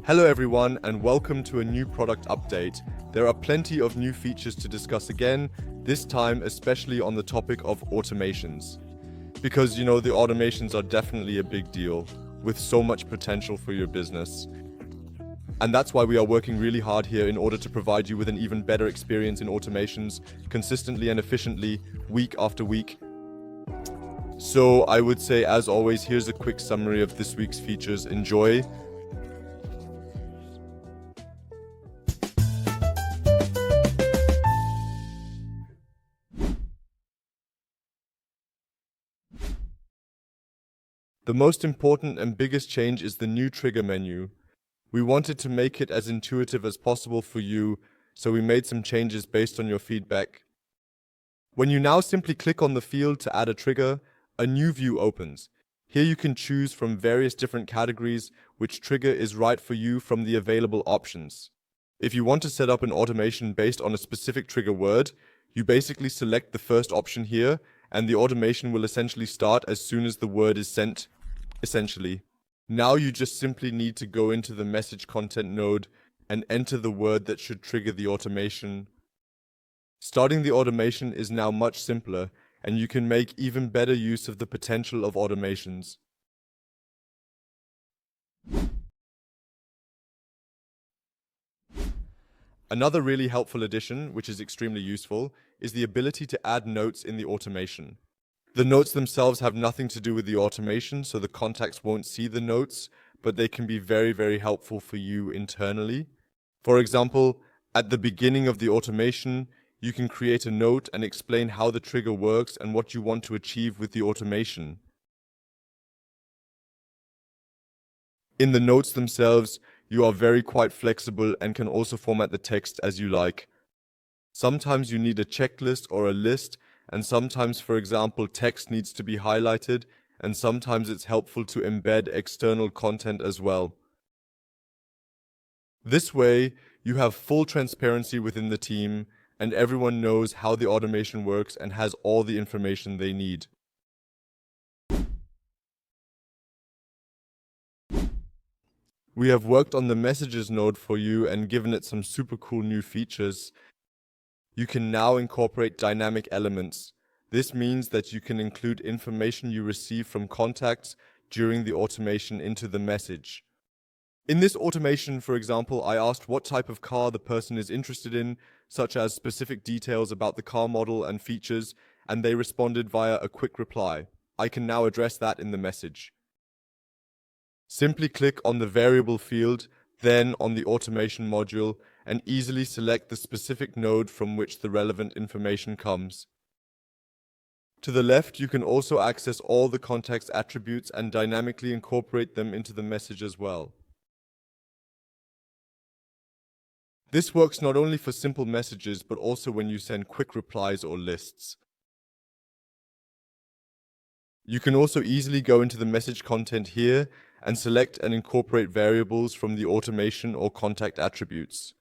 Hello everyone and welcome to a new product update. There are plenty of new features to discuss again, this time especially on the topic of automations. Because the automations are definitely a big deal, with so much potential for your business. And that's why we are working really hard here in order to provide you with an even better experience in automations, consistently and efficiently, week after week. So I would say, as always, here's a quick summary of this week's features. Enjoy. The most important and biggest change is the new trigger menu. We wanted to make it as intuitive as possible for you, so we made some changes based on your feedback. When you now simply click on the field to add a trigger, a new view opens. Here you can choose from various different categories which trigger is right for you from the available options. If you want to set up an automation based on a specific trigger word, you basically select the first option here, and the automation will essentially start as soon as the word is sent, essentially. Now you just simply need to go into the message content node and enter the word that should trigger the automation. Starting the automation is now much simpler, and you can make even better use of the potential of automations. Another really helpful addition, which is extremely useful, is the ability to add notes in the automation. The notes themselves have nothing to do with the automation, so the contacts won't see the notes, but they can be very, very helpful for you internally. For example, at the beginning of the automation, you can create a note and explain how the trigger works and what you want to achieve with the automation. In the notes themselves, you are very quite flexible and can also format the text as you like. Sometimes you need a checklist or a list, and sometimes, for example, text needs to be highlighted, and sometimes it's helpful to embed external content as well. This way, you have full transparency within the team, and everyone knows how the automation works and has all the information they need. We have worked on the messages node for you and given it some super cool new features. You can now incorporate dynamic elements. This means that you can include information you receive from contacts during the automation into the message. In this automation, for example, I asked what type of car the person is interested in, such as specific details about the car model and features, and they responded via a quick reply. I can now address that in the message. Simply click on the variable field, then on the automation module, and easily select the specific node from which the relevant information comes. To the left, you can also access all the contact's attributes and dynamically incorporate them into the message as well. This works not only for simple messages, but also when you send quick replies or lists. You can also easily go into the message content here and select and incorporate variables from the automation or contact attributes.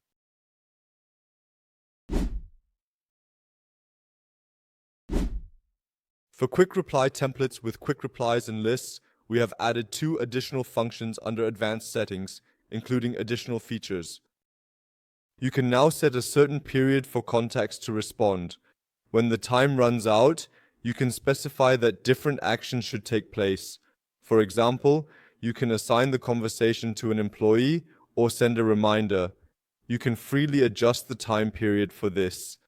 For quick reply templates with quick replies and lists, we have added 2 additional functions under advanced settings, including additional features. You can now set a certain period for contacts to respond. When the time runs out, you can specify that different actions should take place. For example, you can assign the conversation to an employee or send a reminder. You can freely adjust the time period for this.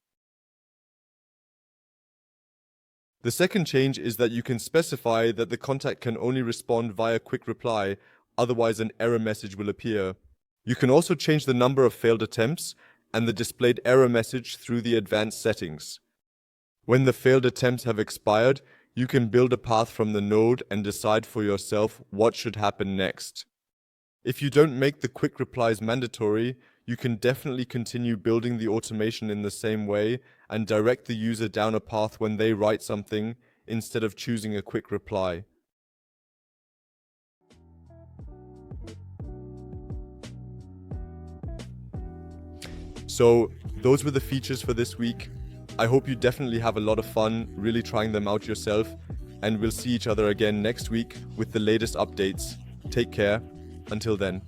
The second change is that you can specify that the contact can only respond via quick reply, otherwise an error message will appear. You can also change the number of failed attempts and the displayed error message through the advanced settings. When the failed attempts have expired, you can build a path from the node and decide for yourself what should happen next. If you don't make the quick replies mandatory, you can definitely continue building the automation in the same way and direct the user down a path when they write something instead of choosing a quick reply. So those were the features for this week. I hope you definitely have a lot of fun really trying them out yourself, and we'll see each other again next week with the latest updates. Take care. Until then.